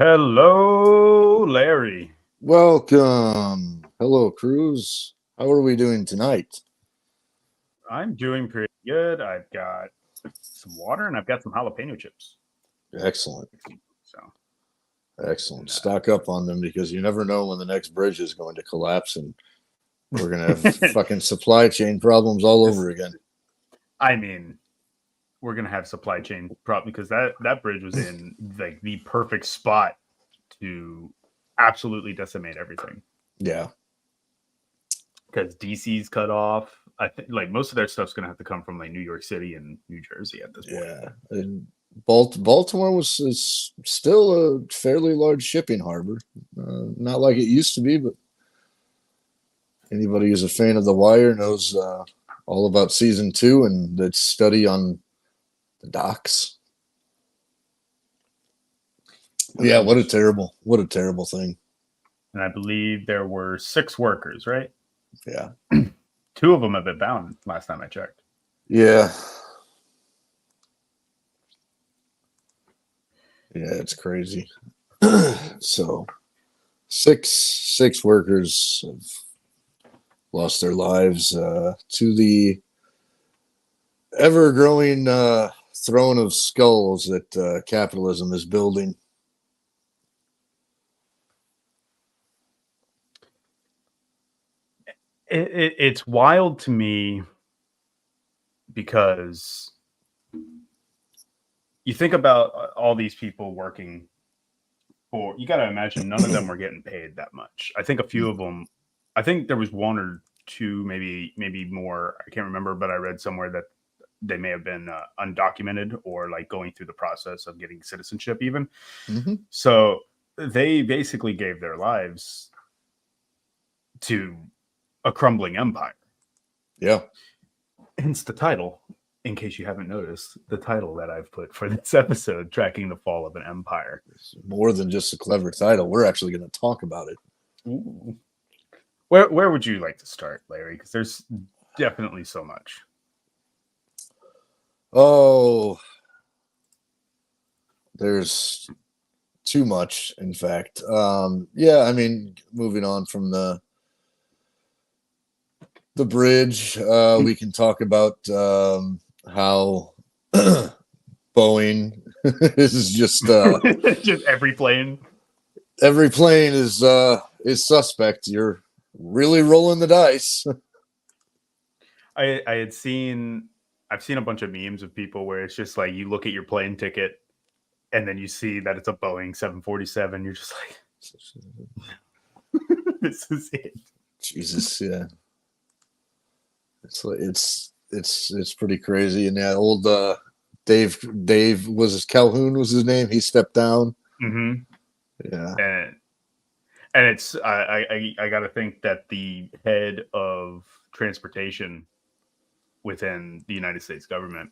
Hello, Larry. Welcome. Hello, Cruz. How are we doing tonight? I'm doing pretty good. I've got some water and I've got some jalapeno chips. Excellent. So, Excellent. and, Stock up on them because you never know when the next bridge is going to collapse and we're going to have fucking supply chain problems all over again. I mean, we're gonna have supply chain problem because that bridge was in like the perfect spot to absolutely decimate everything. Yeah. Because DC's cut off. I think like most of their stuff's gonna have to come from like New York City and New Jersey at this point. Yeah. And Baltimore is still a fairly large shipping harbor. Not like it used to be, but anybody who's a fan of The Wire knows all about season 2 and its study on the docks. Yeah, what a terrible thing. And I believe there were 6 workers, right? Yeah. 2 of them have been bound last time I checked. Yeah. Yeah, it's crazy. So six workers have lost their lives to the ever-growing throne of skulls that capitalism is building. It's wild to me because you think about all these people working for, you got to imagine none of them were getting paid that much. I think a few of them, I think there was 1 or 2, maybe more. I can't remember, but I read somewhere that they may have been undocumented or like going through the process of getting citizenship even. Mm-hmm. So they basically gave their lives to a crumbling empire. Yeah. Hence the title, in case you haven't noticed, the title that I've put for this episode, Tracking the Fall of an Empire. It's more than just a clever title. We're actually going to talk about it. Ooh. Where would you like to start, Larry? Because there's definitely so much. Oh, there's too much, in fact. Yeah, I mean, moving on from the bridge, we can talk about how Boeing is just just every plane is suspect. You're really rolling the dice. I've seen a bunch of memes of people where it's just like you look at your plane ticket and then you see that it's a Boeing 747. You're just like, this is it. Jesus, yeah. It's pretty crazy. And that old Dave was Calhoun was his name. He stepped down. Mm-hmm. Yeah. And it's I got to think that the head of transportation within the United States government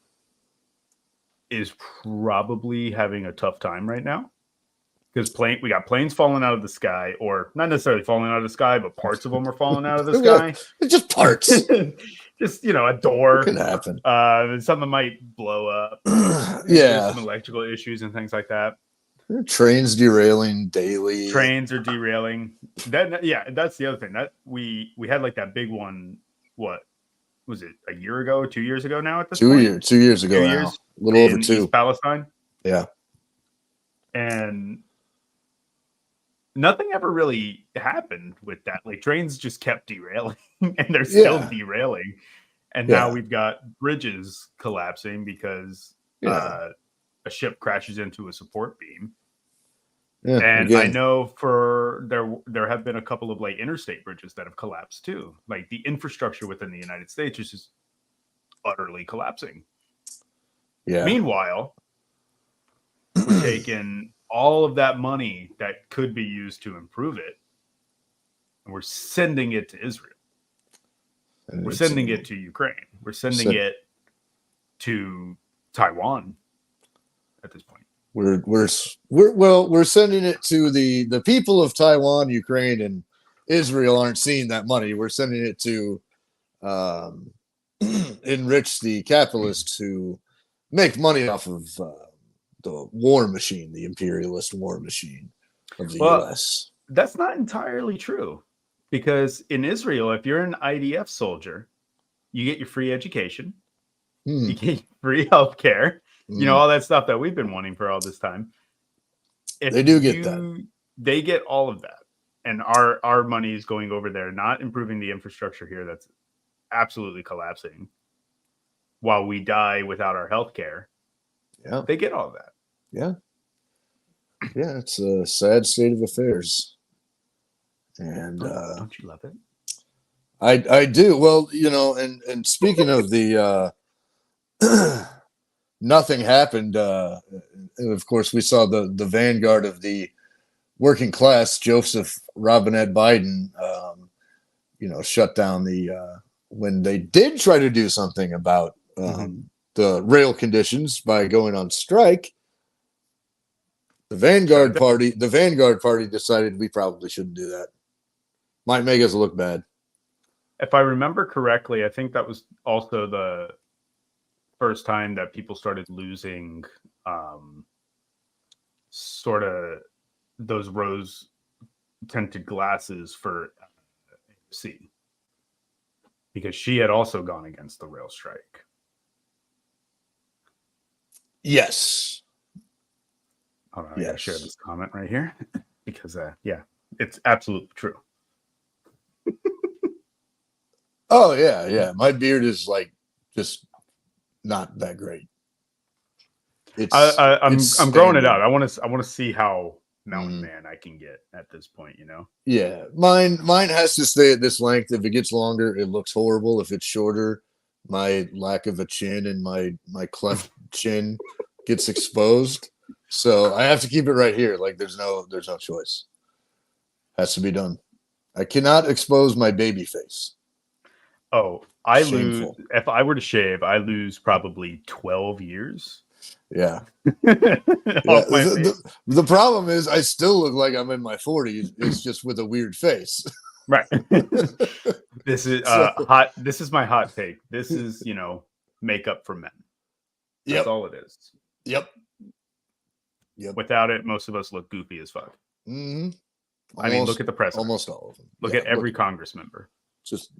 is probably having a tough time right now because we got planes falling out of the sky, or not necessarily falling out of the sky, but parts of them are falling out of the sky. Just parts. Just a door. It could happen. Something might blow up. Yeah. There's some electrical issues and things like that. Trains derailing daily. Trains are derailing. That's the other thing. That we had like that big one. What was it? A year ago? 2 years ago now? At this point? 2 years ago. 2 years. A little over 2. East Palestine. Yeah. And nothing ever really happened with that. Like trains just kept derailing, and they're still derailing. And now we've got bridges collapsing because a ship crashes into a support beam. Yeah, and again, I know there have been a couple of like interstate bridges that have collapsed too. Like the infrastructure within the United States is just utterly collapsing. Yeah. Meanwhile, we're taking all of that money that could be used to improve it, and we're sending it to Israel. We're sending it to Ukraine. We're sending it to Taiwan at this point. We're sending it to the people of Taiwan, Ukraine, and Israel aren't seeing that money. We're sending it to enrich the capitalists who make money off of the war machine, the imperialist war machine. of the Well, U.S. that's not entirely true, because in Israel, if you're an IDF soldier, you get your free education, you get free health care, all that stuff that we've been wanting for all this time. If they do get that. They get all of that. And our money is going over there, not improving the infrastructure here that's absolutely collapsing, while we die without our health care. Yeah. They get all of that. Yeah. Yeah, it's a sad state of affairs. And don't you love it? I do. Well, and speaking of the nothing happened, and of course we saw the vanguard of the working class, Joseph Robinette Biden, shut down when they did try to do something about the rail conditions by going on strike. The Vanguard Party decided we probably shouldn't do that. Might make us look bad. If I remember correctly, I think that was also the first time that people started losing sort of those rose tinted glasses for AOC, because she had also gone against the rail strike. Yes. Hold on, I gotta share this comment right here because it's absolutely true. Oh yeah. My beard is like just not that great. I'm growing it out. I want to see how mountain man I can get at this point. Yeah, mine has to stay at this length. If it gets longer, it looks horrible. If it's shorter, my lack of a chin and my cleft chin gets exposed. So I have to keep it right here. Like there's no choice. Has to be done. I cannot expose my baby face. Oh, Shameful. If I were to shave, I lose probably 12 years. Yeah. The problem is I still look like I'm in my 40s. It's just with a weird face. Right. This is hot. This is my hot take. This is, makeup for men. That's all it is. Yep. Without it, most of us look goofy as fuck. Mm-hmm. I mean, look at the president. Almost all of them. Look at every Congress member. Just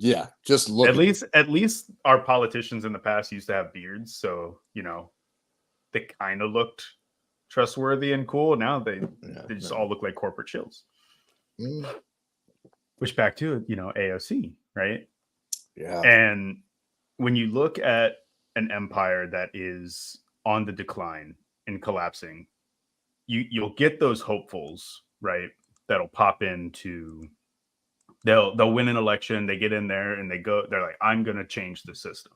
look. At least our politicians in the past used to have beards, so they kind of looked trustworthy and cool. Now they just all look like corporate shills. Which back to AOC, right? Yeah. And when you look at an empire that is on the decline and collapsing, you'll get those hopefuls, right? That'll pop into. They'll win an election, they get in there and they're like, I'm going to change the system.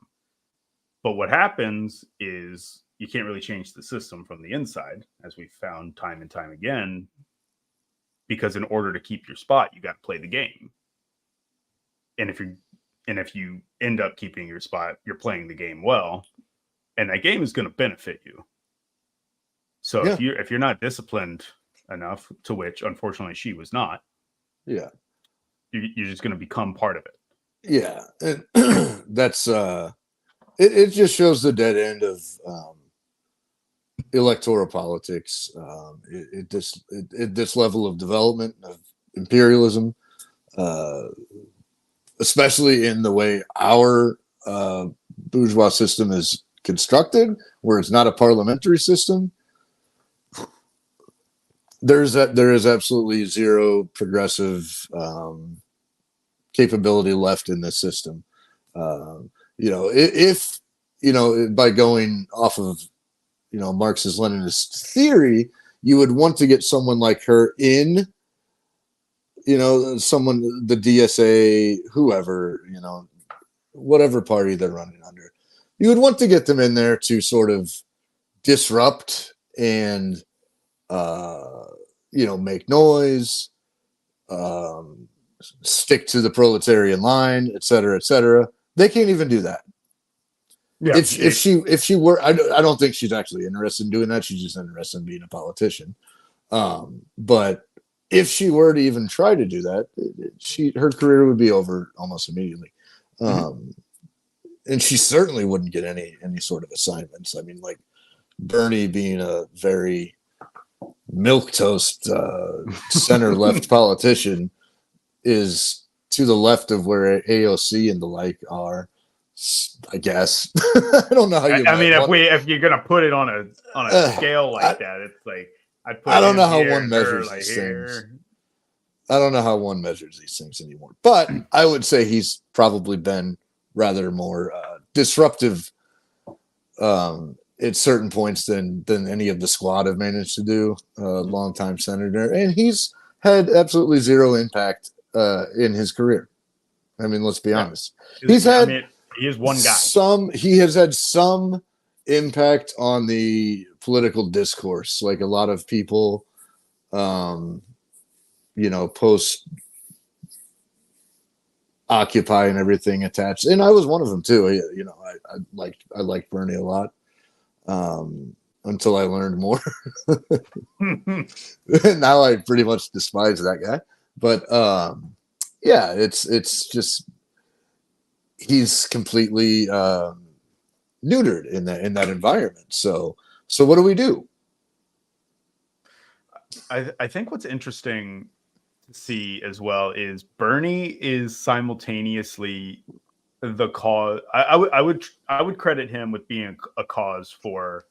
But what happens is you can't really change the system from the inside, as we've found time and time again, because in order to keep your spot, you got to play the game. And if you end up keeping your spot, you're playing the game well, and that game is going to benefit you. So if you're not disciplined enough, to which unfortunately she was not, you're just going to become part of it. Yeah, and that's it just shows the dead end of electoral politics. This level of development of imperialism, especially in the way our bourgeois system is constructed, where it's not a parliamentary system. There is absolutely zero progressive capability left in this system. If by going off of Marxist Leninist theory, you would want to get someone like her in, someone, the DSA, whoever, whatever party they're running under, you would want to get them in there to sort of disrupt and make noise, stick to the proletarian line, et cetera, et cetera. They can't even do that. Yeah, if she were, I don't think she's actually interested in doing that. She's just interested in being a politician. But if she were to even try to do that, her career would be over almost immediately. And she certainly wouldn't get any sort of assignments. I mean, like Bernie being a very milquetoast center left politician is to the left of where AOC and the like are. I guess I don't know how you. I mean, if you're gonna put it on a scale like that, it's like I don't know how one measures these things. I don't know how one measures these things anymore. But I would say he's probably been rather more disruptive at certain points than any of the squad have managed to do. Longtime senator, and he's had absolutely zero impact in his career. I mean, let's be honest. He's had. I mean, he is one guy. He has had some impact on the political discourse, like a lot of people, post Occupy and everything attached, and I was one of them too. I liked Bernie a lot until I learned more. Now I pretty much despise that guy, but it's just. He's completely neutered in that environment. So what do we do? I think what's interesting to see as well is Bernie is simultaneously the cause. I would credit him with being a cause for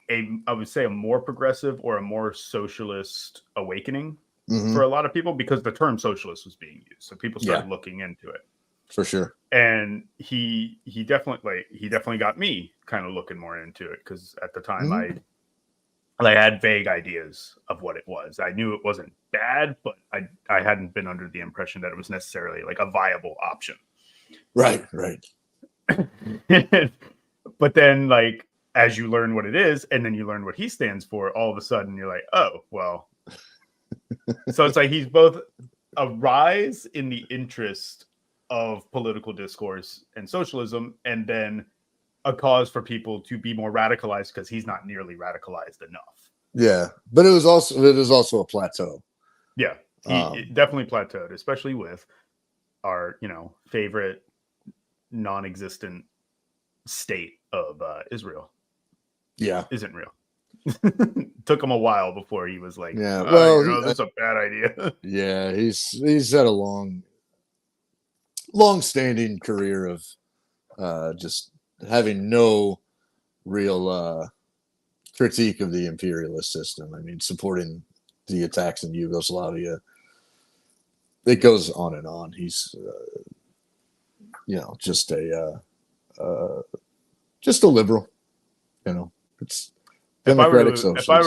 I would say a more progressive or a more socialist awakening for a lot of people, because the term socialist was being used, so people started looking into it. For sure. And he definitely got me kind of looking more into it, because at the time I had vague ideas of what it was. I knew it wasn't bad, but I hadn't been under the impression that it was necessarily like a viable option. Right. But then, like, as you learn what it is, and then you learn what he stands for, all of a sudden you're like, oh, well. So it's like he's both a rise in the interest of political discourse and socialism, and then a cause for people to be more radicalized because he's not nearly radicalized enough. Yeah, but it was also a plateau. Yeah, he definitely plateaued, especially with our favorite non-existent state of Israel. Yeah, isn't real. Took him a while before he was like, that's a bad idea. Yeah, he's had a long-standing career of just having no real critique of the imperialist system. I mean, supporting the attacks in Yugoslavia. It goes on and on. He's, just a liberal. It's democratic socialist. I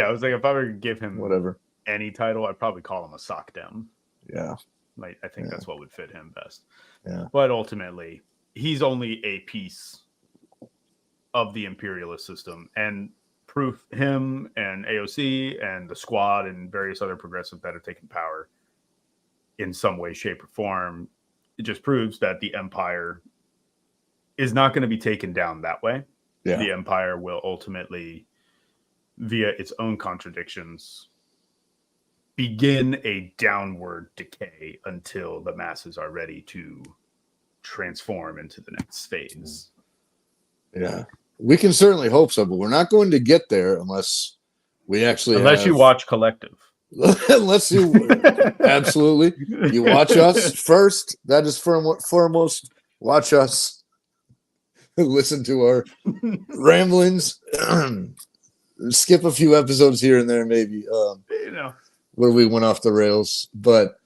was like, if I were to give him whatever any title, I'd probably call him a sock dem. Yeah. I think that's what would fit him best. Yeah. But ultimately, he's only a piece of the imperialist system, and proof him and AOC and the squad and various other progressives that have taken power in some way, shape, or form, it just proves that the empire is not going to be taken down that way. Yeah. The empire will ultimately, via its own contradictions, begin a downward decay until the masses are ready to transform into the next phase. Yeah, we can certainly hope so, but we're not going to get there unless we actually you watch Collective. Unless you absolutely you watch us first. That is foremost. Watch us. Listen to our ramblings. Skip a few episodes here and there, maybe. Where we went off the rails, but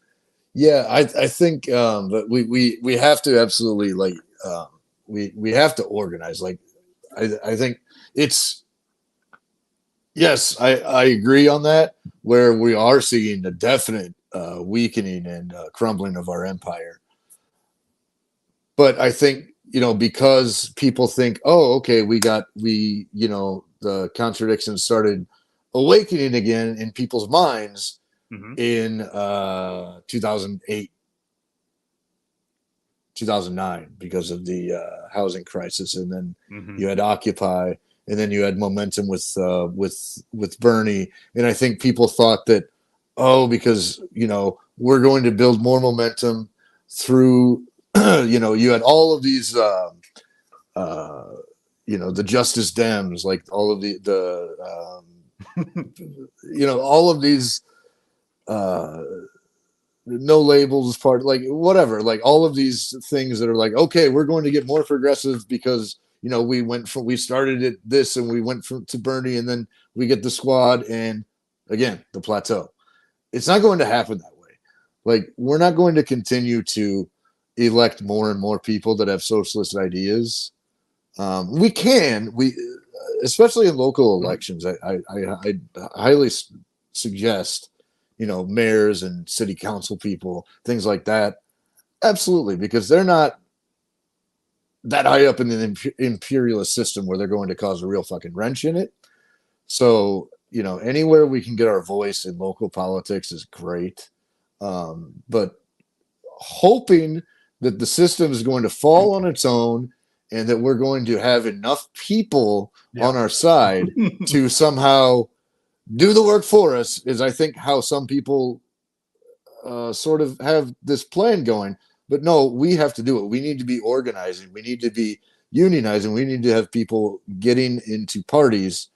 yeah, I think that we have to absolutely we have to organize. Like I think it's yes, I agree on that. Where we are seeing a definite weakening and crumbling of our empire, but I think because people think, oh, okay, the contradictions started awakening again in people's minds. In 2008, 2009, because of the housing crisis, and then you had Occupy, and then you had momentum with Bernie, and I think people thought that, because we're going to build more momentum through, you had all of these, the Justice Dems, like all of the All of these no labels part, like whatever, like all of these things that are like, okay, we're going to get more progressive because we started at this and we went to Bernie and then we get the squad and again the plateau. It's not going to happen that way. Like we're not going to continue to elect more and more people that have socialist ideas. We especially in local elections. I highly suggest mayors and city council people, things like that. Absolutely, because they're not that high up in the imperialist system where they're going to cause a real fucking wrench in it. So, anywhere we can get our voice in local politics is great. But hoping that the system is going to fall on its own and that we're going to have enough people on our side to somehow do the work for us is, I think, how some people sort of have this plan going. But no, we have to do it. We need to be organizing. We need to be unionizing. We need to have people getting into parties,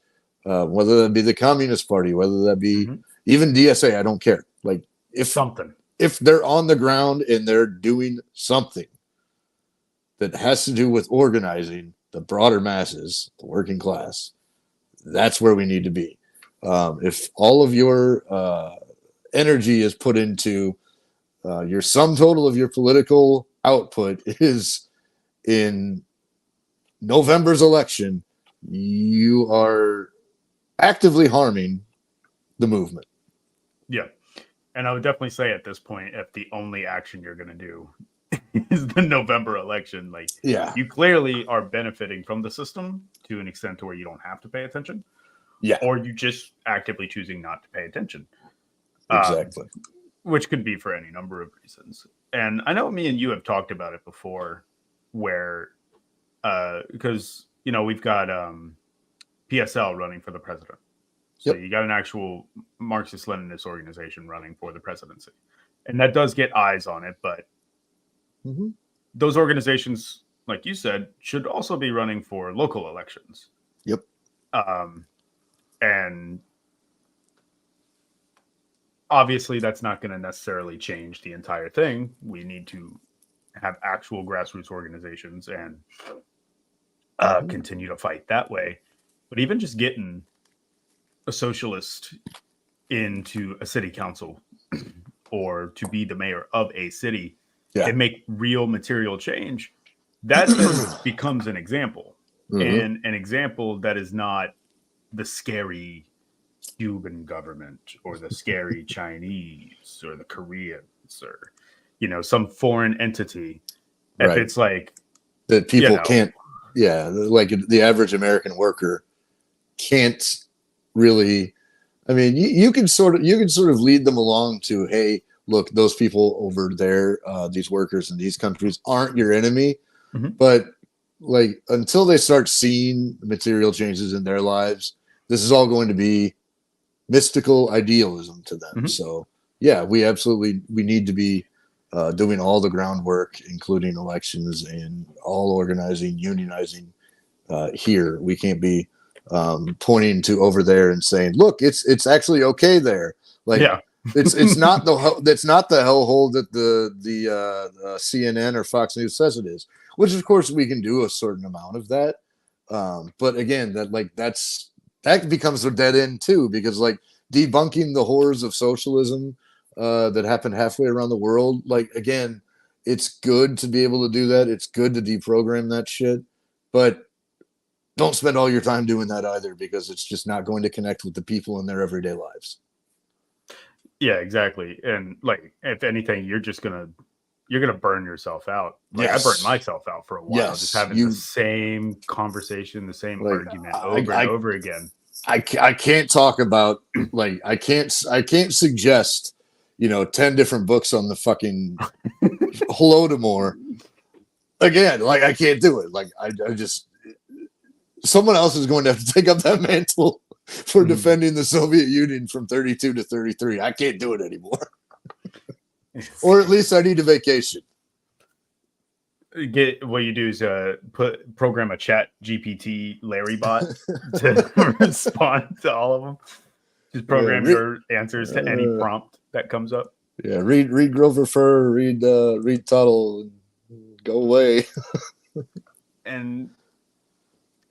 whether that be the Communist Party, whether that be even DSA. I don't care. Like if they're on the ground and they're doing something that has to do with organizing the broader masses, the working class, that's where we need to be. If all of your energy is put into your sum total of your political output is in November's election, you are actively harming the movement. Yeah. And I would definitely say at this point, if the only action you're going to do is the November election, like you clearly are benefiting from the system to an extent to where you don't have to pay attention. Yeah. Or you just actively choosing not to pay attention. Exactly. Which could be for any number of reasons. And I know me and you have talked about it before where, because, we've got PSL running for the president. So you got an actual Marxist-Leninist organization running for the presidency. And that does get eyes on it. But those organizations, like you said, should also be running for local elections. Yep. And obviously, that's not going to necessarily change the entire thing. We need to have actual grassroots organizations and continue to fight that way. But even just getting a socialist into a city council or to be the mayor of a city and make real material change, that then becomes an example. And an example that is not the scary Cuban government or the scary Chinese or the Koreans or some foreign entity. If it's like that people can't like the average American worker can't really, I mean, you can sort of lead them along to, hey, look, those people over there, these workers in these countries aren't your enemy. But like until they start seeing material changes in their lives, this is all going to be mystical idealism to them. So we need to be doing all the groundwork, including elections and all organizing, unionizing here. We can't be pointing to over there and saying, look, it's actually okay there. Like it's not the hellhole that the CNN or Fox News says it is, which of course we can do a certain amount of that. But again, that becomes a dead end too, because like debunking the horrors of socialism that happen halfway around the world, like again, it's good to be able to do that. It's good to deprogram that shit, but don't spend all your time doing that either, because it's just not going to connect with the people in their everyday lives. Yeah, exactly. And like, if anything, you're gonna burn yourself out. Like I burnt myself out for a while, just having the same conversation, the same argument over and over again. I can't talk about like I can't suggest 10 different books on the fucking Holodomor. Again, like I can't do it. Like I just, someone else is going to have to take up that mantle for defending the Soviet Union from 32 to 33. I can't do it anymore. Or at least I need a vacation. What you do is program a chat GPT Larry bot to respond to all of them. Just program your answers to any prompt that comes up. Yeah, read Grover Fur, read Tuttle, go away. And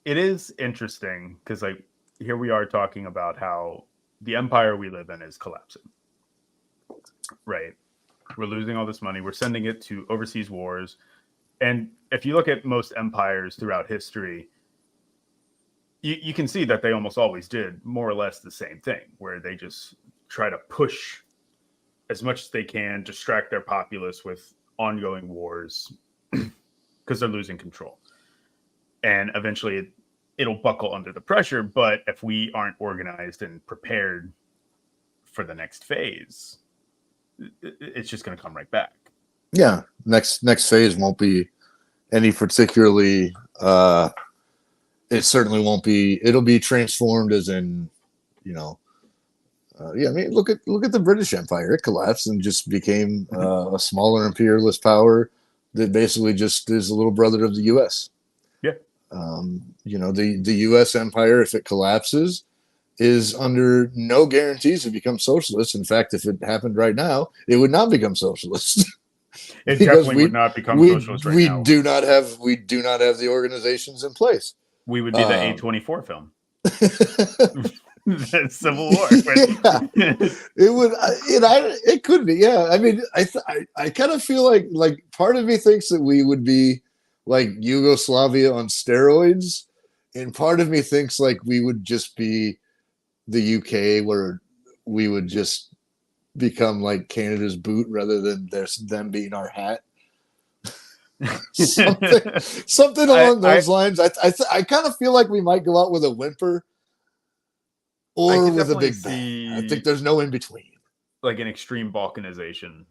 it is interesting because, like, here we are talking about how the empire we live in is collapsing. Right? We're losing all this money. We're sending it to overseas wars. And if you look at most empires throughout history, you can see that they almost always did more or less the same thing, where they just try to push as much as they can, distract their populace with ongoing wars because they're losing control. And eventually it'll buckle under the pressure. But if we aren't organized and prepared for the next phase, it's just going to come right back. Yeah. Next phase won't be any particularly, it certainly won't be, it'll be transformed as in, I mean, look at the British Empire. It collapsed and just became a smaller imperialist power that basically just is a little brother of the U.S. Yeah. The U.S. empire, if it collapses, is under no guarantees to become socialist. In fact, if it happened right now, it would not become socialist. It definitely would not become socialist right now. We do not have the organizations in place. We would be the A24 film. The Civil War. It would. It could be. Yeah. I mean, I kind of feel like part of me thinks that we would be like Yugoslavia on steroids, and part of me thinks like we would just be the UK, where we would just become like Canada's boot rather than them being our hat. something along those lines. I kind of feel like we might go out with a whimper or with a big bang. I think there's no in between. Like an extreme balkanization.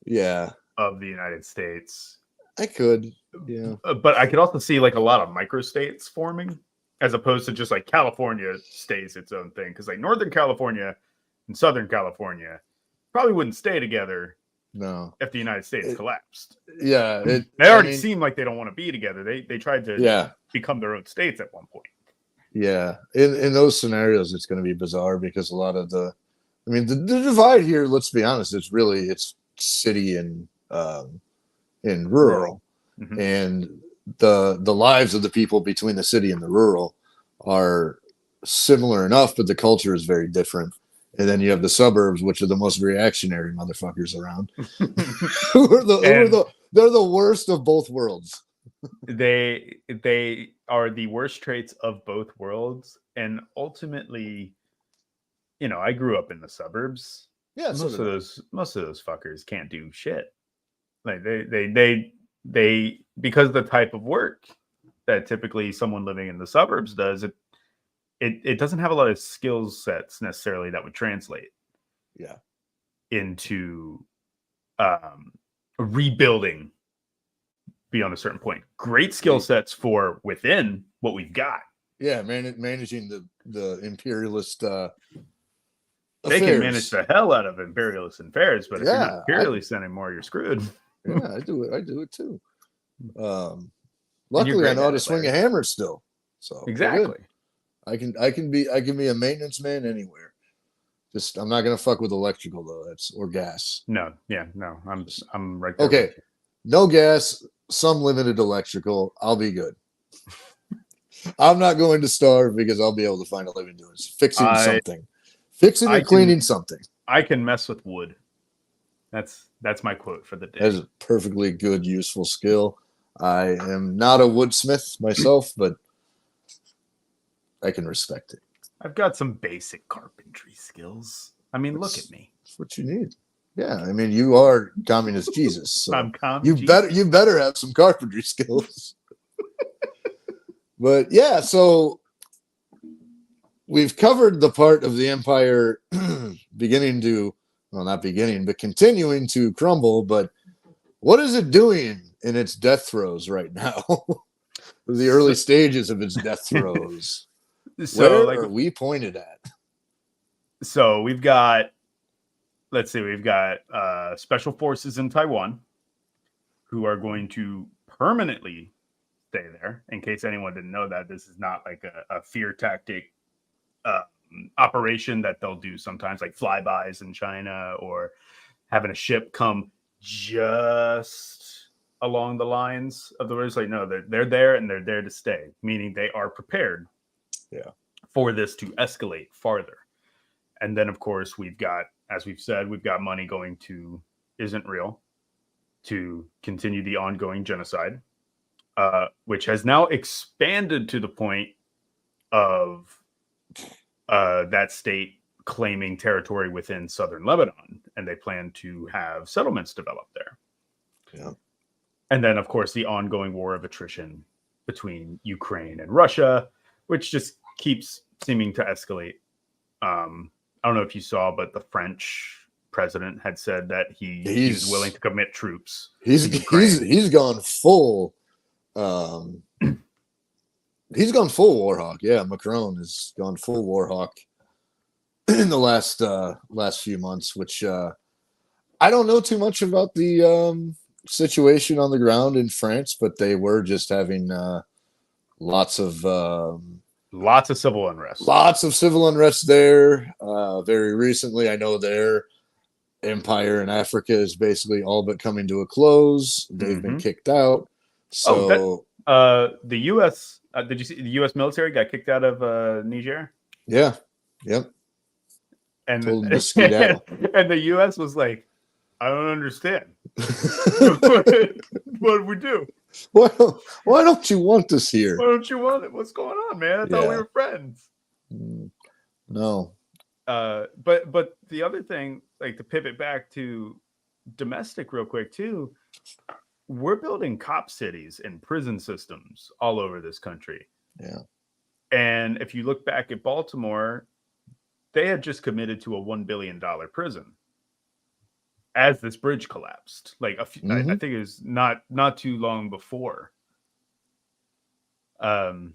Yeah. Of the United States. I could. Yeah. But I could also see like a lot of microstates forming, as opposed to just like California stays its own thing. Because like Northern California and Southern California probably wouldn't stay together. No. If the United States collapsed. Yeah. They already seem like they don't want to be together. They tried to become their own states at one point. Yeah. In those scenarios, it's going to be bizarre because a lot of the divide here, let's be honest, it's city and rural. Mm-hmm. And the lives of the people between the city and the rural are similar enough, but the culture is very different. And then you have the suburbs, which are the most reactionary motherfuckers around. They're the worst of both worlds. They are the worst traits of both worlds. And ultimately, I grew up in the suburbs. Yeah, most of those fuckers can't do shit. Like they because the type of work that typically someone living in the suburbs does, it doesn't have a lot of skill sets necessarily that would translate into rebuilding beyond a certain point. Great skill sets for within what we've got. Yeah, managing the imperialist they can manage the hell out of imperialist affairs, but if you're not imperialist anymore, you're screwed. Yeah, I do it too. Luckily, I know how to swing a hammer still. So exactly. I can be a maintenance man anywhere. Just I'm not gonna fuck with electrical though. Or gas. No, I'm right there. Okay, no gas, some limited electrical. I'll be good. I'm not going to starve because I'll be able to find a living doing fixing or cleaning something. I can mess with wood. That's my quote for the day. That's a perfectly good, useful skill. I am not a woodsmith myself, but I can respect it. I've got some basic carpentry skills. I mean, look at me. That's what you need. Yeah, I mean, you are communist Jesus. So I'm you better have some carpentry skills. But yeah, so we've covered the part of the empire continuing to crumble. But what is it doing in its death throes right now? The early stages of its death throes. So, where are we pointed at? So we've got special forces in Taiwan who are going to permanently stay there. In case anyone didn't know that, this is not like a fear tactic operation that they'll do sometimes, like flybys in China, or having a ship come just along the lines of the river. Like, no, they're there and they're there to stay, meaning they are prepared for this to escalate farther. And then, of course, we've got, as we've said, we've got money going to Isn't Real to continue the ongoing genocide, which has now expanded to the point of that state claiming territory within southern Lebanon, and they plan to have settlements develop there. Yeah. And then, of course, the ongoing war of attrition between Ukraine and Russia, which just keeps seeming to escalate. I don't know if you saw, but the French president had said that he's willing to commit troops. He's gone full. He's gone full war hawk. Yeah, Macron has gone full war hawk in the last few months. Which I don't know too much about the situation on the ground in France, but they were just having lots of civil unrest. Lots of civil unrest there. Very recently, I know their empire in Africa is basically all but coming to a close. They've been kicked out. So the U.S. Did you see the U.S. military got kicked out of Niger? Yeah. Yep. And and the U.S. was like, I don't understand. What did we do? Why don't you want us here? Why don't you want it? What's going on, man? I thought we were friends. No. But the other thing, like, to pivot back to domestic real quick too, we're building cop cities and prison systems all over this country. Yeah. And if you look back at Baltimore, they had just committed to a $1 billion prison as this bridge collapsed. Like I think it was not too long before. And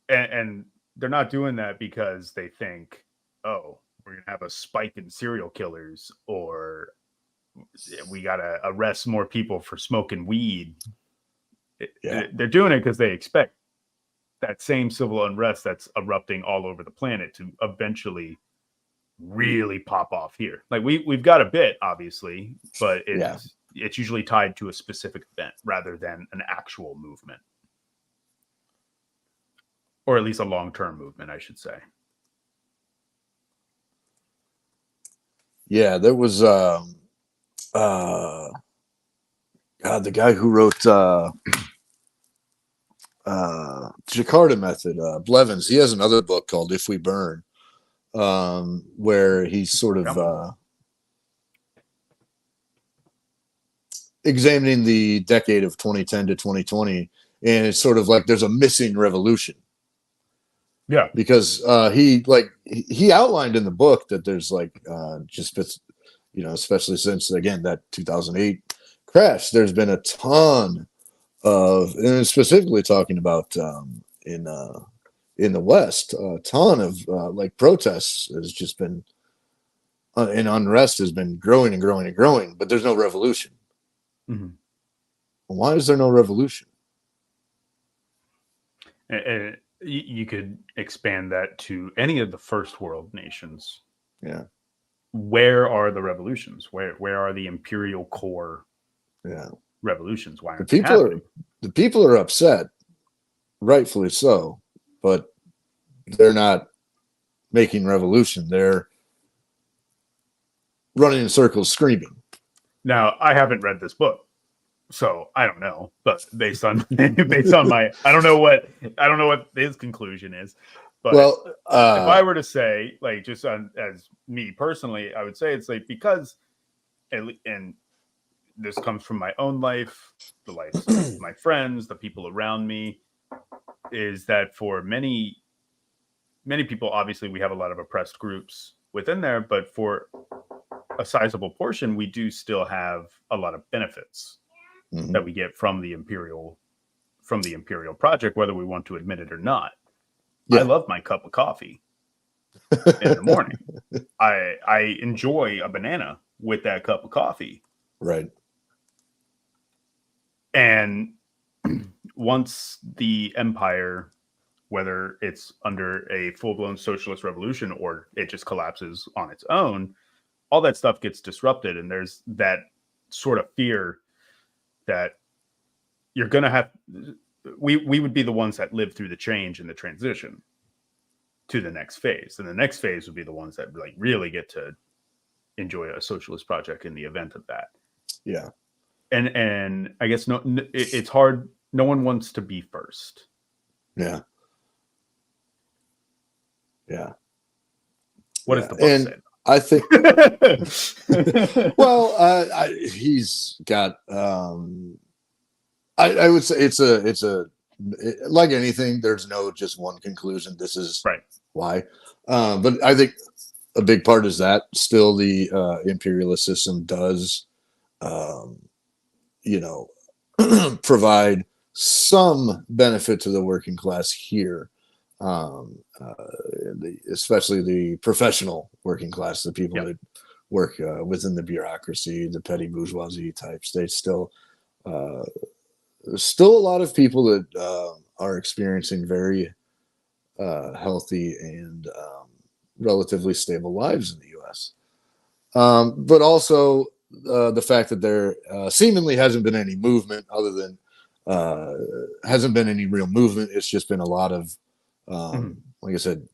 they're not doing that because they think, oh, we're gonna have a spike in serial killers, or we gotta arrest more people for smoking weed. They're doing it because they expect that same civil unrest that's erupting all over the planet to eventually really pop off here. Like we've got a bit, obviously, but it's usually tied to a specific event rather than an actual movement, or at least a long-term movement, I should say. Yeah, there was the guy who wrote Jakarta Method, Blevins. He has another book called If We Burn, where he's sort of examining the decade of 2010 to 2020, and it's sort of like there's a missing revolution. Yeah, because he outlined in the book that there's especially since again that 2008 crash, there's been a ton of, and specifically talking about in the West, a ton of protests has just been and unrest has been growing and growing and growing, but there's no revolution. Mm-hmm. Why is there no revolution? You could expand that to any of the first world nations. Yeah. Where are the revolutions? Where are the imperial core revolutions? Why aren't the people are upset, rightfully so, but they're not making revolution. They're running in circles screaming. Now, I haven't read this book, so I don't know, but based on my I don't know what his conclusion is. But if I were to say, like, just as me personally, I would say it's like, because, and this comes from my own life, the lives of my friends, the people around me, is that for many people, obviously we have a lot of oppressed groups within there, but for a sizable portion, we do still have a lot of benefits that we get from the imperial project, whether we want to admit it or not. I love my cup of coffee in the morning. I enjoy a banana with that cup of coffee. Right. And once the empire whether it's under a full-blown socialist revolution or it just collapses on its own, all that stuff gets disrupted. And there's that sort of fear that you're going to have, we would be the ones that live through the change and the transition to the next phase. And the next phase would be the ones that like really get to enjoy a socialist project in the event of that. Yeah. And I guess it's hard. No one wants to be first. Yeah. Yeah. What does the book say? I think, well, he's got, I would say it's like anything, there's no just one conclusion. This is right. Why. But I think a big part is that still the imperialist system does, provide some benefit to the working class here. Especially the professional working class, the people that work within the bureaucracy, the petty bourgeoisie types. They still, there's still a lot of people that are experiencing very healthy and relatively stable lives in the U.S. But also the fact that there seemingly hasn't been any movement other than hasn't been any real movement. It's just been a lot of like I said,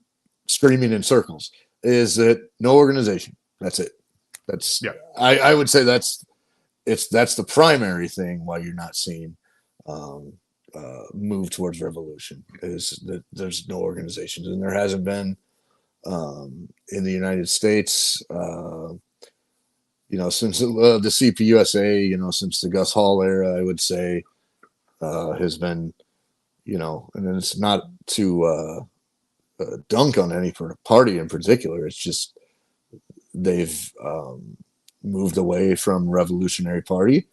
screaming in circles. Is that no organization? That's it. That's I would say that's the primary thing why you're not seeing move towards revolution, is that there's no organizations, and there hasn't been in the United States since the CPUSA, since the Gus Hall era, I would say has been, and then it's not to dunk on any party in particular. It's just they've moved away from Revolutionary Party.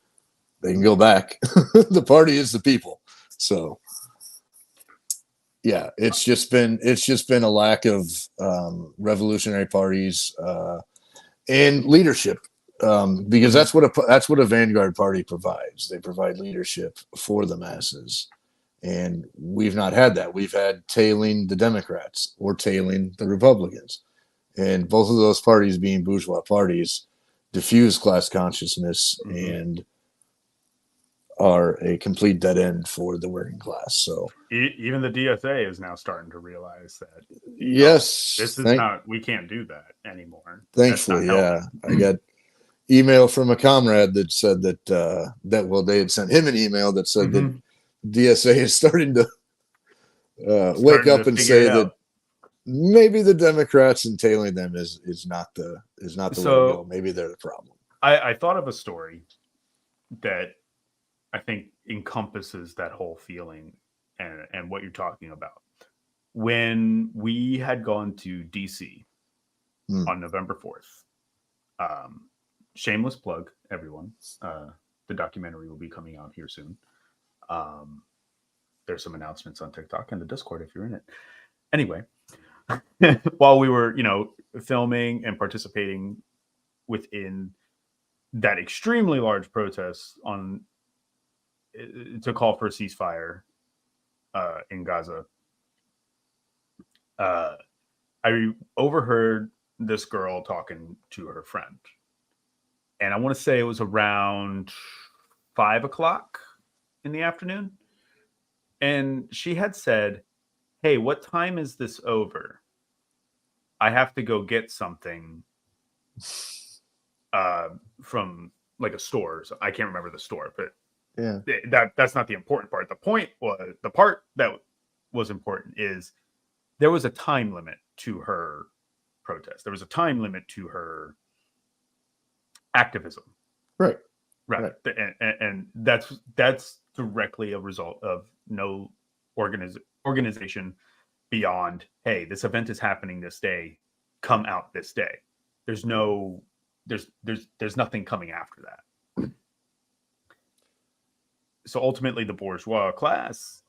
They can go back. The party is the people. So yeah, it's just been a lack of revolutionary parties and leadership, because that's what a vanguard party provides. They provide leadership for the masses. And we've not had that. We've had tailing the Democrats or tailing the Republicans. And both of those parties, being bourgeois parties, diffuse class consciousness and are a complete dead end for the working class. So even the DSA is now starting to realize that yes, this is not, we can't do that anymore. Thankfully, yeah. I got email from a comrade that said that they had sent him an email that said that DSA is starting to wake up and say that maybe the Democrats entailing them is not the way to go. Maybe they're the problem. I thought of a story that I think encompasses that whole feeling and what you're talking about. When we had gone to DC on November 4th, shameless plug, everyone. The documentary will be coming out here soon. There's some announcements on TikTok and the Discord if you're in it. Anyway, while we were, filming and participating within that extremely large protest to call for a ceasefire in Gaza, I overheard this girl talking to her friend. And I want to say it was around 5:00 in the afternoon. And she had said, "Hey, what time is this over? I have to go get something from like a store." So I can't remember the store, but that's not the important part. The part that was important is there was a time limit to her protest. There was a time limit to her activism. Right. And that's directly a result of no organization beyond, hey, this event is happening this day, come out this day. There's nothing coming after that. So ultimately the bourgeois class,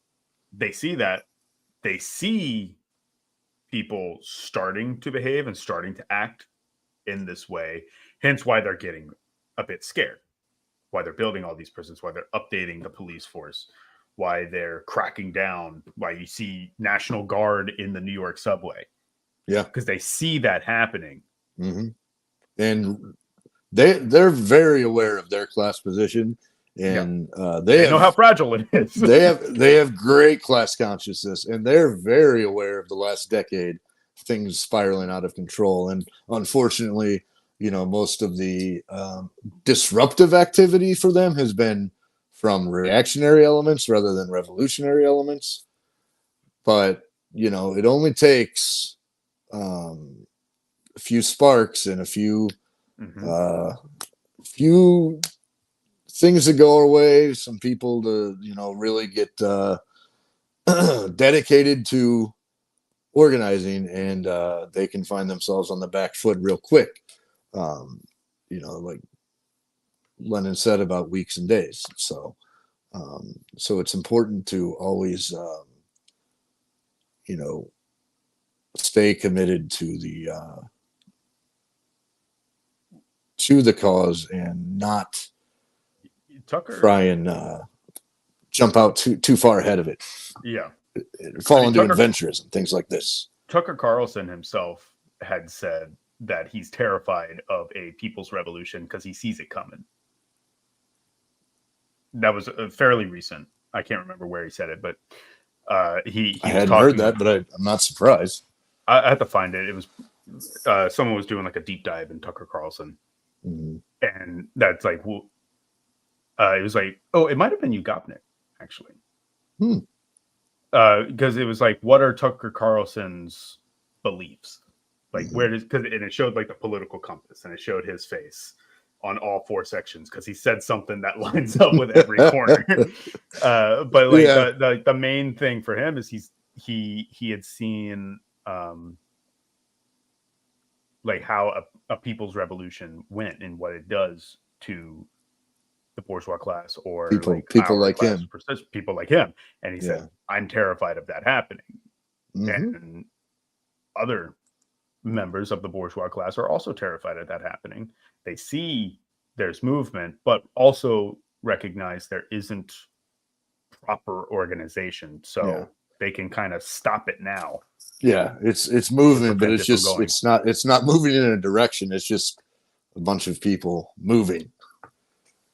they see that, they see people starting to behave and starting to act in this way, hence why they're getting a bit scared, why they're building all these prisons, why they're updating the police force, why they're cracking down, why you see National Guard in the New York subway. Yeah. Because they see that happening. Mm-hmm. And they're very aware of their class position, and they know how fragile it is. they have great class consciousness, and they're very aware of the last decade things spiraling out of control. And unfortunately, most of the disruptive activity for them has been from reactionary elements rather than revolutionary elements. But it only takes a few sparks and a few few things to go our way, some people to really get dedicated to organizing, and they can find themselves on the back foot real quick. Like Lenin said, about weeks and days. So it's important to always stay committed to the cause and not try and jump out too far ahead of it. Yeah. Fall into adventurism, things like this. Tucker Carlson himself had said that he's terrified of a people's revolution because he sees it coming. That was fairly recent. I can't remember where he said it, but I hadn't heard that, but I'm not surprised. I had to find it. It was someone was doing like a deep dive in Tucker Carlson, and that's like, it was like, oh, it might have been Ugopnik actually, because it was like, what are Tucker Carlson's beliefs? Like, where does, and it showed like the political compass, and it showed his face on all 4 sections because he said something that lines up with every corner. But like the main thing for him is he had seen like how a people's revolution went and what it does to the bourgeois class or people like him. People like him. And he said, I'm terrified of that happening. And other members of the bourgeois class are also terrified of that happening. They see there's movement, but also recognize there isn't proper organization. So they can kind of stop it now. Yeah, it's movement, but it's not moving in a direction. It's just a bunch of people moving.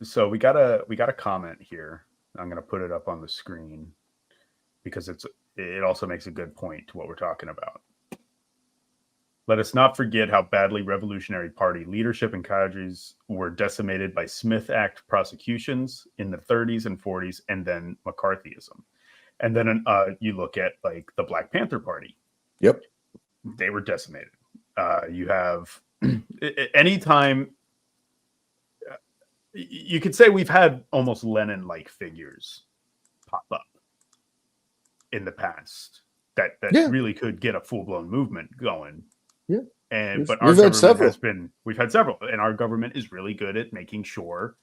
So we got a comment here. I'm going to put it up on the screen because it also makes a good point to what we're talking about. Let us not forget how badly Revolutionary Party leadership and cadres were decimated by Smith Act prosecutions in the 30s and 40s, and then McCarthyism. And then you look at like the Black Panther Party. Yep. They were decimated. You have anytime you could say we've had almost Lenin-like figures pop up in the past that really could get a full-blown movement going. Yeah. But our government we've had several, and our government is really good at making sure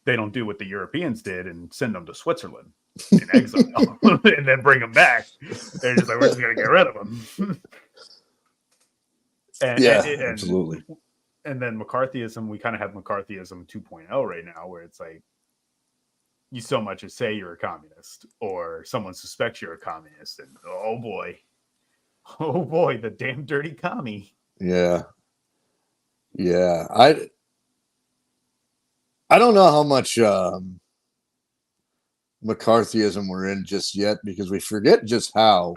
they don't do what the Europeans did and send them to Switzerland in exile and then bring them back. They're just like, we're just going to get rid of them. and absolutely. And then McCarthyism, we kind of have McCarthyism 2.0 right now, where it's like, you so much as say you're a communist or someone suspects you're a communist, and oh boy, the damn dirty commie. Yeah. I don't know how much McCarthyism we're in just yet, because we forget just how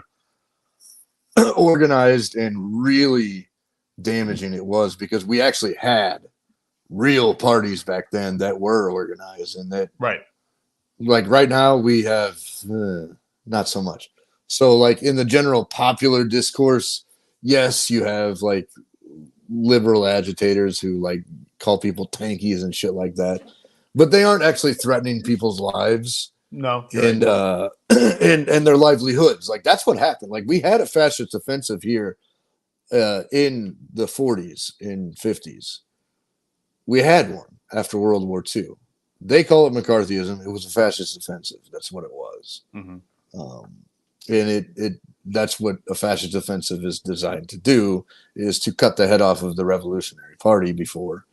organized and really damaging it was, because we actually had real parties back then that were organized, and that like right now we have not so much. So like in the general popular discourse, yes, you have like liberal agitators who like call people tankies and shit like that, but they aren't actually threatening people's lives. No. And and their livelihoods. Like that's what happened. Like we had a fascist offensive here in the 40s and 50s. We had one after World War II. They call it McCarthyism. It was a fascist offensive. That's what it was. And that's what a fascist offensive is designed to do, is to cut the head off of the Revolutionary Party before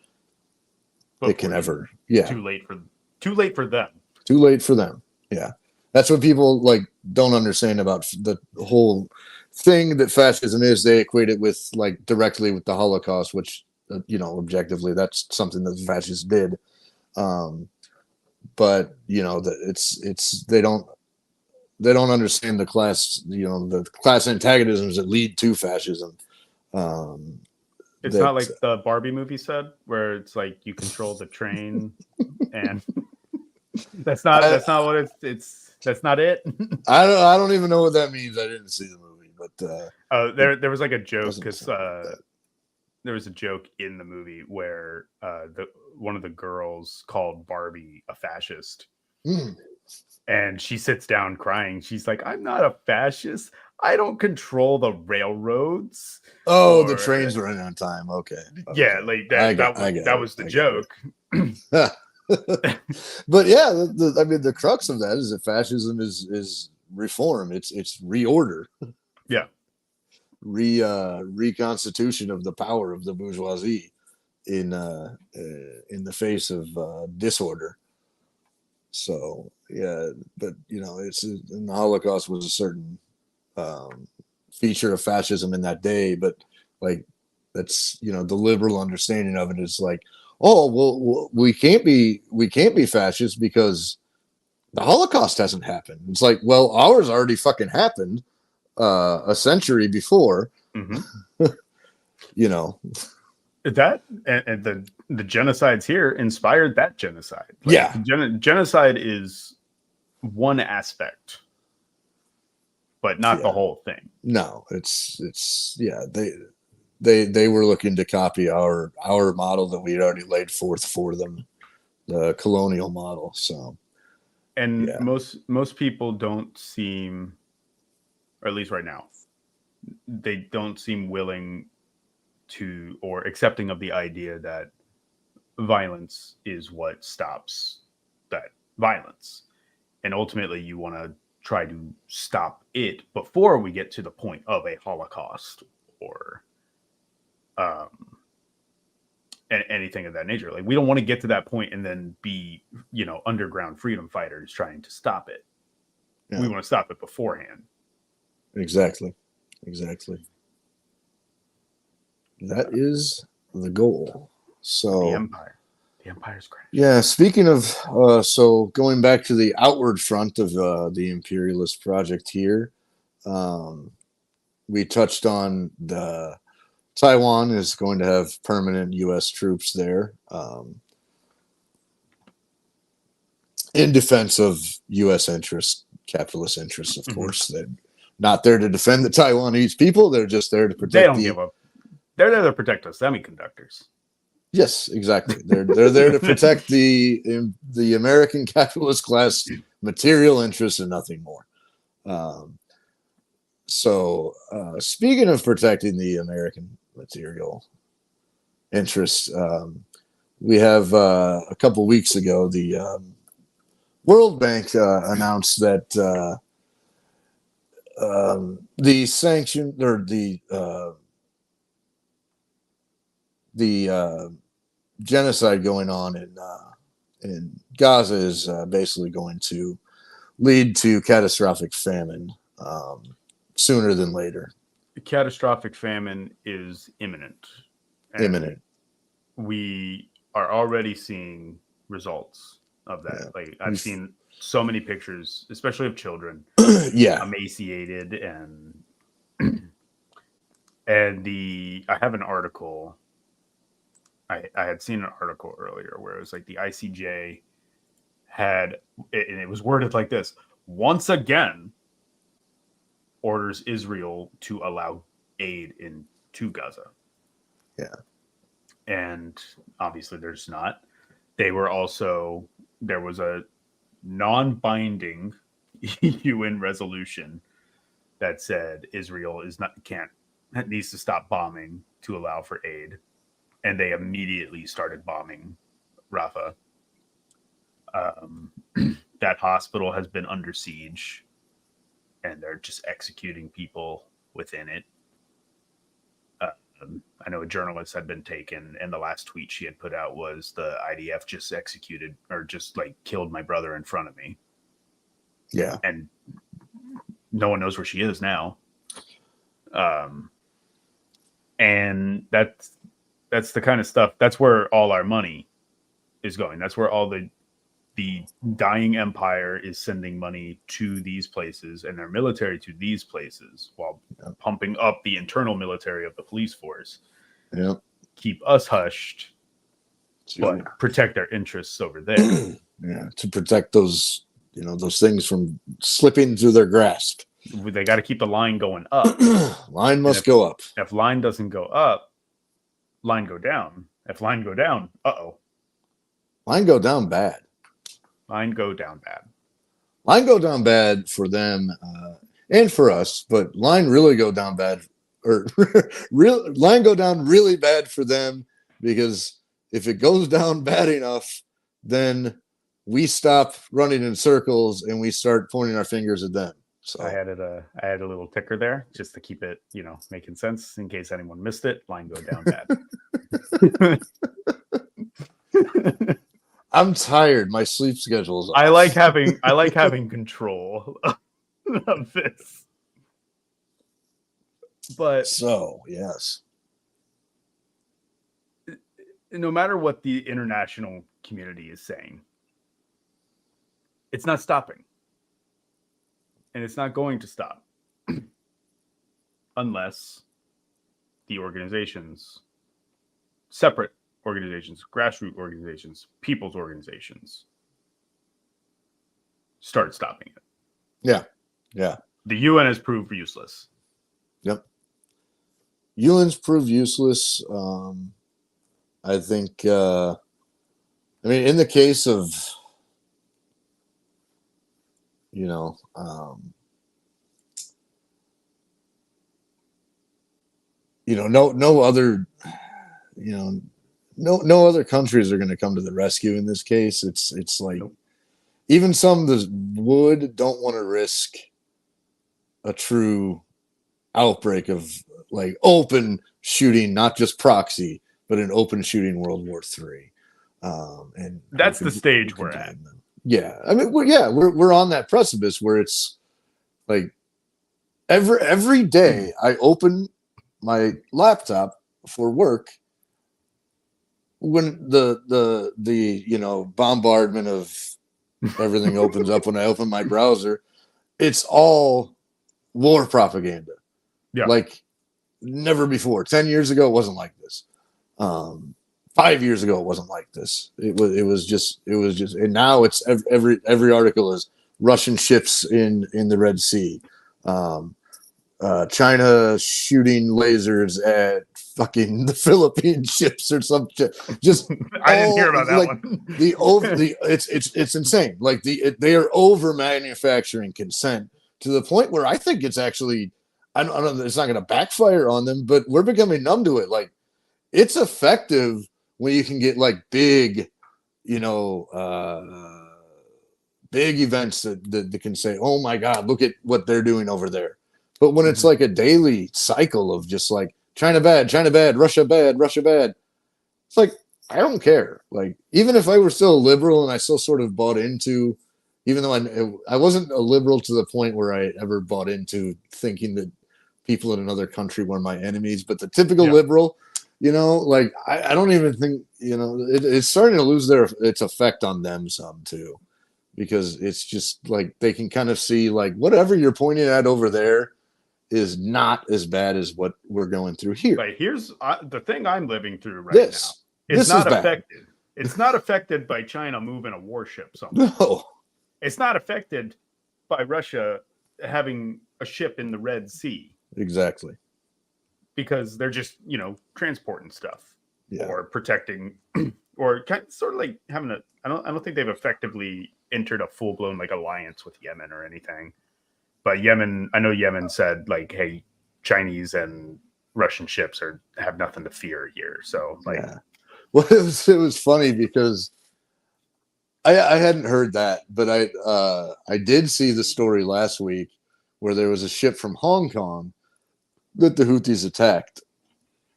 it can ever. Yeah. Too late for them. Too late for them. Yeah. That's what people like don't understand about the whole thing that fascism is. They equate it with like directly with the Holocaust, which objectively that's something that the fascists did. Um, but it's they don't understand the class the class antagonisms that lead to fascism. Um, It's that not like the Barbie movie said, where it's like you control the train, and that's not what it's that's not it. I don't even know what that means. I didn't see the movie, but there was like a joke because like there was a joke in the movie where one of the girls called Barbie a fascist. And she sits down crying. She's like, I'm not a fascist. I don't control the railroads. Oh, the trains running on time. Okay. Yeah, like that was the joke. But yeah, I mean, the crux of that is that fascism is reform. It's reorder. Yeah. Reconstitution of the power of the bourgeoisie in the face of disorder. So yeah, but it's and the Holocaust was a certain feature of fascism in that day, but like that's the liberal understanding of it is like, oh well, we can't be fascist because the Holocaust hasn't happened. It's like, well, ours already fucking happened a century before. Mm-hmm. That and the genocides here inspired that genocide. Like, yeah, genocide is one aspect, but not the whole thing. No, it's yeah, they were looking to copy our model that we had already laid forth for them, the colonial model. So, and yeah. most people don't seem, or at least right now, they don't seem willing to or accepting of the idea that violence is what stops that violence, and ultimately you want to try to stop it before we get to the point of a Holocaust or anything of that nature. Like, we don't want to get to that point and then be underground freedom fighters trying to stop it. Yeah. We want to stop it beforehand. Exactly. That is the goal. So the empire's crash. Yeah, speaking of so going back to the outward front of the imperialist project here, we touched on the Taiwan is going to have permanent U.S. troops there in defense of U.S. interests, capitalist interests, of course. They're not there to defend the Taiwanese people. They're just there to protect. They don't give up. They're there to protect us semiconductors. Yes, exactly. They're there to protect the American capitalist class material interests and nothing more. So speaking of protecting the American material interests, we have a couple weeks ago the World Bank announced that the sanction or the genocide going on in Gaza is basically going to lead to catastrophic famine sooner than later. The catastrophic famine is imminent. Imminent. We are already seeing results of that. Yeah. Like, I've seen so many pictures, especially of children, emaciated and I have an article. I had seen an article earlier where it was like the ICJ and it was worded like this: once again, orders Israel to allow aid into Gaza. Yeah. And obviously there's not. There was a non-binding UN resolution that said Israel needs to stop bombing to allow for aid. And they immediately started bombing Rafah. That hospital has been under siege, and they're just executing people within it. I know a journalist had been taken, and the last tweet she had put out was the IDF just executed or just like killed my brother in front of me. Yeah. And no one knows where she is now. And that's the kind of stuff, that's where all our money is going. That's where all the dying empire is sending money to these places and their military to these places while pumping up the internal military of the police force. Yep. Keep us hushed, but protect our interests over there. Yeah, to protect those, those things from slipping through their grasp. They got to keep the line going up. Line must go up. If line doesn't go up, line go down. If line go down, line go down bad. Line go down bad. Line go down bad for them and for us, but line really go down bad, or line go down really bad for them, because if it goes down bad enough, then we stop running in circles and we start pointing our fingers at them. So I added a little ticker there just to keep it, making sense in case anyone missed it. Line go down bad. I'm tired. My sleep schedule is off. I like having control of this. But so, yes. No matter what the international community is saying, it's not stopping. And it's not going to stop unless the organizations, separate organizations, grassroots organizations, people's organizations, start stopping it. Yeah. Yeah. The UN has proved useless. Yep. UN's proved useless. I think, in the case of, no other, no other countries are going to come to the rescue in this case. It's like, even some that don't want to risk a true outbreak of like open shooting, not just proxy, but an open shooting World War III. And that's the stage we're at. Yeah, we're on that precipice where it's like every day I open my laptop for work, when the bombardment of everything opens up, when I open my browser, it's all war propaganda. Yeah, like never before. 10 years ago, it wasn't like this. 5 years ago, it wasn't like this. It was just, and now it's every article is Russian ships in the Red Sea, China shooting lasers at fucking the Philippine ships or some shit. Just I didn't hear about that one. It's insane. Like they are over manufacturing consent to the point where I think it's actually, I don't it's not going to backfire on them, but we're becoming numb to it. Like, it's effective when you can get like big, big events that can say, oh my God, look at what they're doing over there. But when it's like a daily cycle of just like China bad, Russia bad, it's like, I don't care. Like, even if I were still a liberal and I still sort of bought into, even though I wasn't a liberal to the point where I ever bought into thinking that people in another country were my enemies, but the typical liberal, like I don't even think, it's starting to lose its effect on them some too, because it's just like they can kind of see like whatever you're pointing at over there is not as bad as what we're going through here. But here's the thing I'm living through now. It's not affected. It's not affected by China moving a warship somewhere. No. It's not affected by Russia having a ship in the Red Sea. Exactly. Because they're just, transporting stuff or protecting or sort of like having I don't think they've effectively entered a full-blown like alliance with Yemen or anything. But I know Yemen said like, hey, Chinese and Russian ships have nothing to fear here. So like, well, it was funny because I hadn't heard that, but I did see the story last week where there was a ship from Hong Kong that the Houthis attacked,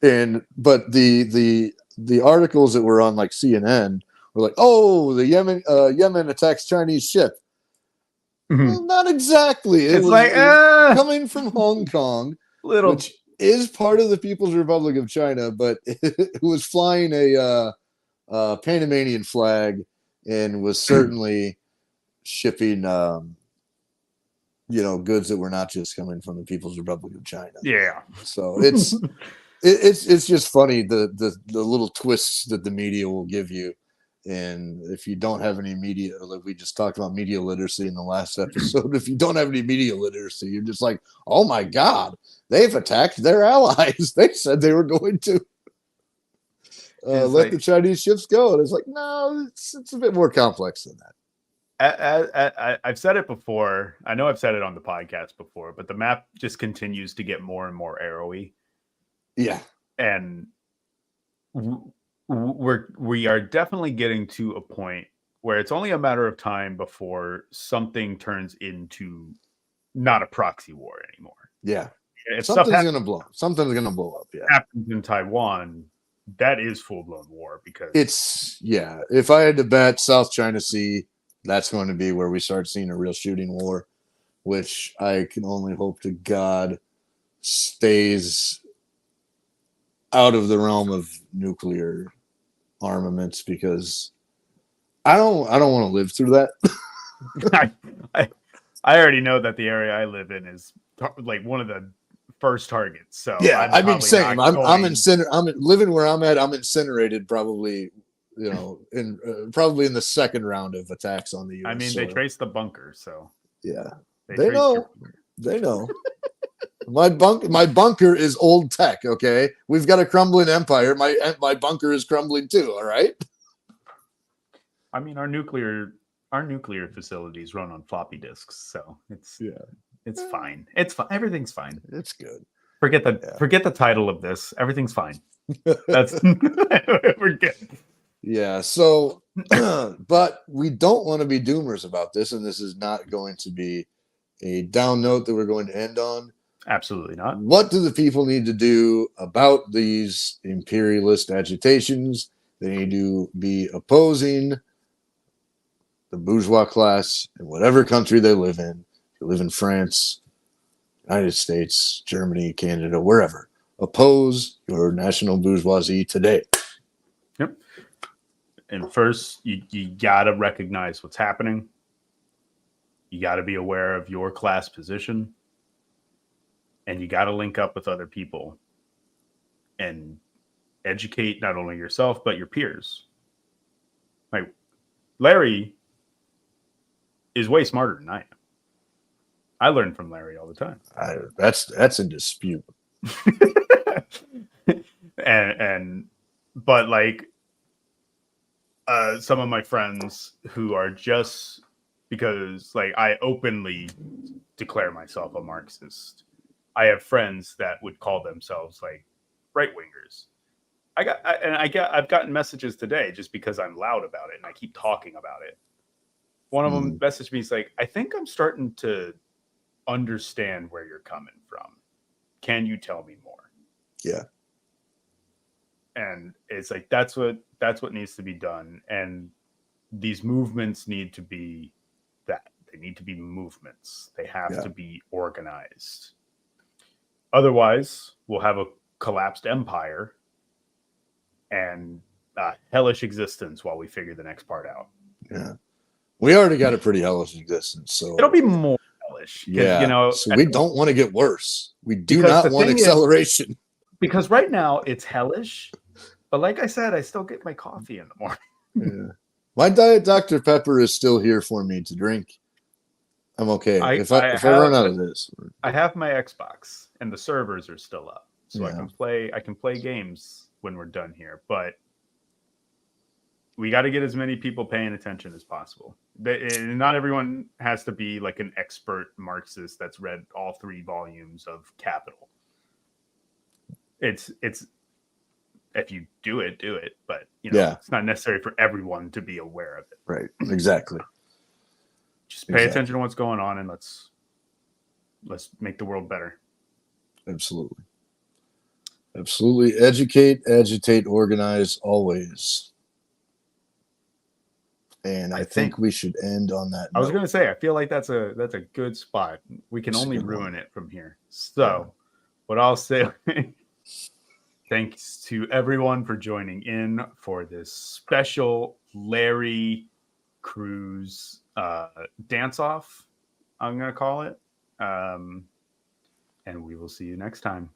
but the articles that were on like CNN were like, oh, the Yemen attacks Chinese ship. Well, not exactly. It It's was, like it was coming from Hong Kong, which is part of the People's Republic of China, but it was flying a Panamanian flag and was certainly shipping, goods that were not just coming from the People's Republic of China. Yeah. So it's just funny the little twists that the media will give you. And if you don't have any media, like we just talked about media literacy in the last episode, if you don't have any media literacy, you're just like, oh my God, they've attacked their allies. They said they were going to let the Chinese ships go. And it's like, no, it's a bit more complex than that. I've said it before. I know I've said it on the podcast before, but the map just continues to get more and more arrowy. Yeah. And we are definitely getting to a point where it's only a matter of time before something turns into not a proxy war anymore. Yeah. If something's going to blow up. Something's going to blow up. Yeah. Happens in Taiwan, that is full-blown war because if I had to bet South China Sea, that's going to be where we start seeing a real shooting war, which I can only hope to God stays out of the realm of nuclear armaments, because I don't want to live through that. I already know that the area I live in is like one of the first targets. So yeah, I mean, same. I'm living where I'm at. I'm incinerated probably, probably in the second round of attacks on the U.S. I mean, they traced the bunker, so yeah, they know. They know. My bunker is old tech. Okay, we've got a crumbling empire. My bunker is crumbling too. All right. I mean, our nuclear facilities run on floppy disks, so it's fine. It's fine. Everything's fine. It's good. Forget the title of this. Everything's fine. That's we're good. Yeah. So, but we don't want to be doomers about this, and this is not going to be a down note that we're going to end on. Absolutely not. What do the people need to do about these imperialist agitations? They need to be opposing the bourgeois class in whatever country they live in. If you live in France, United States, Germany, Canada, wherever. Oppose your national bourgeoisie today. Yep. And first, you got to recognize what's happening. You got to be aware of your class position. And you got to link up with other people and educate not only yourself, but your peers. Like Larry is way smarter than I am. I learn from Larry all the time. That's a dispute. But like some of my friends who are just, because like I openly declare myself a Marxist. I have friends that would call themselves like right wingers. I've gotten messages today just because I'm loud about it and I keep talking about it. One of them messaged me, he's like, I think I'm starting to understand where you're coming from. Can you tell me more? Yeah. And it's like that's what needs to be done. And these movements need to be that. They need to be movements. They have to be organized. Otherwise, we'll have a collapsed empire and a hellish existence while we figure the next part out. Yeah. We already got a pretty hellish existence, so it'll be more hellish. Yeah. So we don't want to get worse. We do not want acceleration. Because right now it's hellish, but like I said, I still get my coffee in the morning. Yeah. My Diet Dr. Pepper is still here for me to drink. I'm okay. If I run out of this, I have my Xbox and the servers are still up, so I can play games when we're done here. But we got to get as many people paying attention as possible. Not everyone has to be like an expert Marxist that's read all 3 volumes of Capital. It's if you do it, but it's not necessary for everyone to be aware of it. Right. Exactly. Just pay attention to what's going on and let's make the world better. Absolutely. Absolutely. Educate, agitate, organize always. And I think we should end on that note. I was going to say, I feel like that's a good spot. We can only ruin it from here. So what I'll say, thanks to everyone for joining in for this special Larry Cruz dance off, I'm going to call it. And we will see you next time.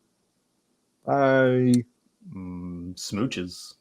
Bye. Smooches.